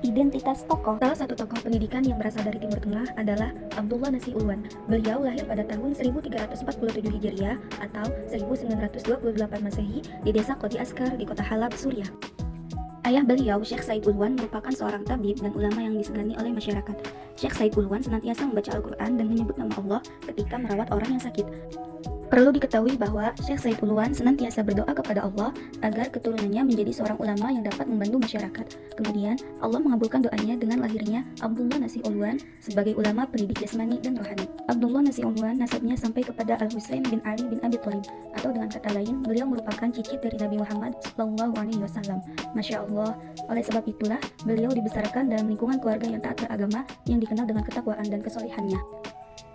Identitas tokoh. Salah satu tokoh pendidikan yang berasal dari Timur Tengah adalah Abdullah Nasi Ulwan. Beliau lahir pada tahun 1347 Hijriah atau 1928 Masehi di desa Qodi Askar di kota Halab, Suriah. Ayah beliau, Syekh Said Ulwan, merupakan seorang tabib dan ulama yang disegani oleh masyarakat. Syekh Said Ulwan senantiasa membaca Al-Quran dan menyebut nama Allah ketika merawat orang yang sakit. Perlu diketahui bahwa Syekh Said Ulwan senantiasa berdoa kepada Allah agar keturunannya menjadi seorang ulama yang dapat membantu masyarakat. Kemudian, Allah mengabulkan doanya dengan lahirnya Abdullah Nasi Ulwan sebagai ulama pendidik jasmani dan rohani. Abdullah Nasi Ulwan nasabnya sampai kepada Al-Husain bin Ali bin Abi Thalib, atau dengan kata lain, beliau merupakan cicit dari Nabi Muhammad SAW. Masya Allah, oleh sebab itulah beliau dibesarkan dalam lingkungan keluarga yang taat beragama yang dikenal dengan ketakwaan dan kesolehannya.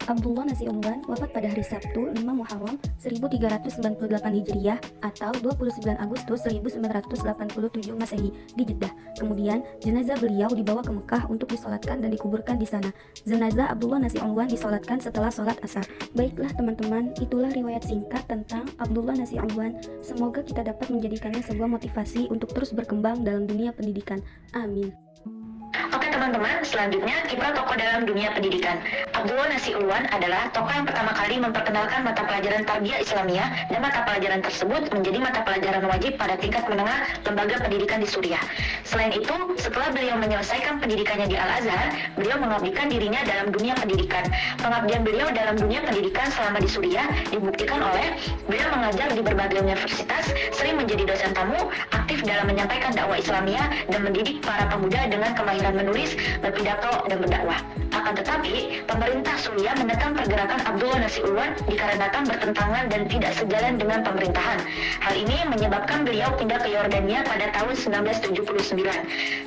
Abdullah Nasi Ulwan wafat pada hari Sabtu 5 Muharram 1398 Hijriah atau 29 Agustus 1987 Masehi di Jeddah. Kemudian jenazah beliau dibawa ke Mekah untuk disolatkan dan dikuburkan di sana. Jenazah Abdullah Nasi Ulwan disolatkan setelah sholat asar. Baiklah teman-teman, itulah riwayat singkat tentang Abdullah Nasi Ulwan. Semoga kita dapat menjadikannya sebuah motivasi untuk terus berkembang dalam dunia pendidikan. Amin. Oke teman-teman, selanjutnya kiprah tokoh dalam dunia pendidikan. Abdullah Nasi Ulwan adalah tokoh yang pertama kali memperkenalkan mata pelajaran tarbiyah Islamiyah, dan mata pelajaran tersebut menjadi mata pelajaran wajib pada tingkat menengah lembaga pendidikan di Suriah. Selain itu, setelah beliau menyelesaikan pendidikannya di Al-Azhar, beliau mengabdikan dirinya dalam dunia pendidikan. Pengabdian beliau dalam dunia pendidikan selama di Suriah dibuktikan oleh beliau mengajar di berbagai universitas, sering menjadi dosen tamu, aktif dalam menyampaikan dakwah Islamiyah, dan mendidik para pemuda dengan kemahiran menulis, berpidato, dan berdakwah. Akan tetapi, pemerintah Suriah menentang pergerakan Abdullah Nasi Ulwan dikarenakan bertentangan dan tidak sejalan dengan pemerintahan. Hal ini menyebabkan beliau pindah ke Yordania pada tahun 1979.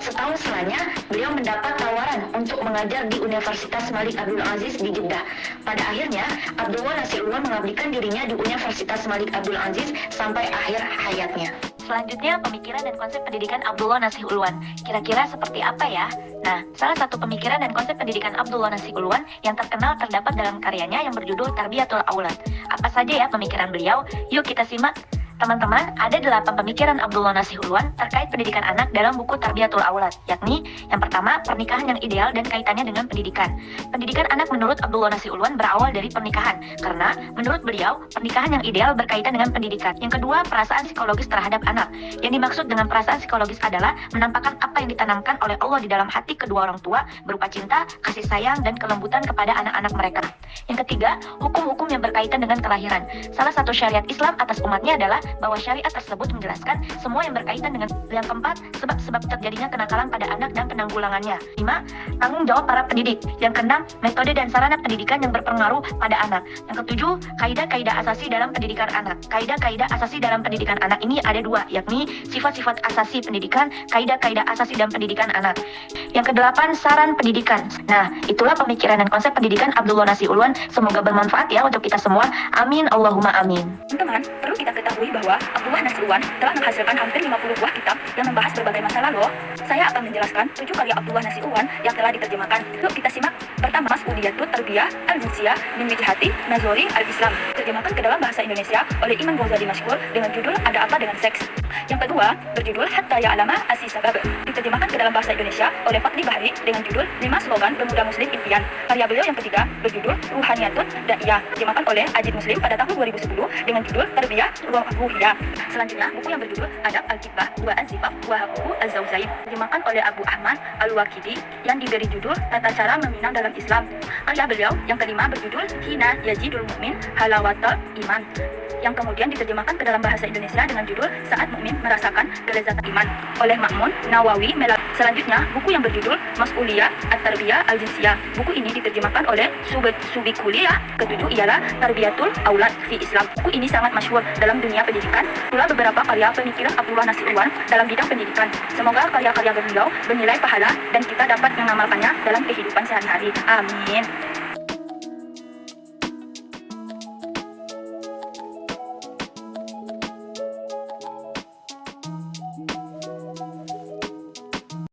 Setahun setelahnya, beliau mendapat tawaran untuk mengajar di Universitas Malik Abdul Aziz di Jeddah. Pada akhirnya, Abdullah Nasi Ulwan mengabdikan dirinya di Universitas Malik Abdul Aziz sampai akhir hayatnya. Selanjutnya, pemikiran dan konsep pendidikan Abdullah Nasi Ulwan. Kira-kira seperti apa ya? Nah, salah satu pemikiran dan konsep pendidikan Abdullah Nasi Ulwan yang terkenal terdapat dalam karyanya yang berjudul Tarbiyatul Aulad. Apa saja ya pemikiran beliau? Yuk kita simak. Teman-teman, ada 8 pemikiran Abdullah Nasi Ulwan terkait pendidikan anak dalam buku Tarbiyatul Aulad, yakni yang pertama, pernikahan yang ideal dan kaitannya dengan pendidikan. Pendidikan anak menurut Abdullah Nasi Ulwan berawal dari pernikahan, karena menurut beliau, pernikahan yang ideal berkaitan dengan pendidikan. Yang kedua, perasaan psikologis terhadap anak. Yang dimaksud dengan perasaan psikologis adalah menampakkan apa yang ditanamkan oleh Allah di dalam hati kedua orang tua, berupa cinta, kasih sayang, dan kelembutan kepada anak-anak mereka. Yang ketiga, hukum-hukum yang berkaitan dengan kelahiran. Salah satu syariat Islam atas umatnya adalah bahwa syariat tersebut menjelaskan semua yang berkaitan dengan. Yang keempat, sebab-sebab terjadinya kenakalan pada anak dan penanggulangannya. 5. Tanggung jawab para pendidik. Yang keenam, metode dan sarana pendidikan yang berpengaruh pada anak. Yang ketujuh, kaidah-kaidah asasi dalam pendidikan anak. Kaidah-kaidah asasi dalam pendidikan anak ini ada 2, yakni sifat-sifat asasi pendidikan, kaidah-kaidah asasi dalam pendidikan anak. Yang kedelapan, saran pendidikan. Nah, itulah pemikiran dan konsep pendidikan Abdullah Nasi Ulwan. Semoga bermanfaat ya untuk kita semua. Amin, Allahumma amin. Teman-teman, perlu kita ketahui bahwa Abdullah Nasi Ulwan telah menghasilkan hampir 50 buah kitab yang membahas berbagai masalah loh. Saya akan menjelaskan 7 karya Abdullah Nasi Ulwan yang telah diterjemahkan. Yuk kita simak. Pertama, Mas'uliyatut Tarbiyah Al-Jinsiyah min Wijhati Nazori Al-Islam, diterjemahkan ke dalam bahasa Indonesia oleh Imam Ghazali Mashkur dengan judul Ada Apa Dengan Seks. Yang kedua, berjudul Hatta Ya'lama Asi Sabab, diterjemahkan ke dalam bahasa Indonesia oleh Fakri Bahri dengan judul 5 Slogan Pemuda Muslim Impian. Karya beliau yang ketiga berjudul Ruhaniyatun Da'iyah, diterjemahkan oleh Ajid Muslim pada tahun 2010 dengan judul Tarbiyah Ruhiyah. Selanjutnya, buku yang berjudul Adab Al-Kibbah wa An-Zifaf wa Haqqu Az-Zawjain, diterjemahkan oleh Abu Ahmad Al-Waqidi yang diberi judul Tata Cara Meminang Dalam Islam. Karya beliau yang kelima berjudul Hina Yajidul Mu'min Halawatul Iman, yang kemudian diterjemahkan ke dalam bahasa Indonesia dengan judul Saat Mukmin Merasakan Kelezatan Iman oleh Ma'mun Nawawi Melal. Selanjutnya, buku yang berjudul Mas'uliyah At-Tarbiyah Al-Jinsiyah. Buku ini diterjemahkan oleh Subikuliyah. Ketujuh ialah Tarbiyatul Aulad fi Islam. Buku ini sangat masyhur dalam dunia pendidikan. Itulah beberapa karya pemikiran Abdullah Nasi Ulwan dalam bidang pendidikan. Semoga karya-karya beliau bernilai pahala dan kita dapat mengamalkannya dalam kehidupan sehari-hari. Amin.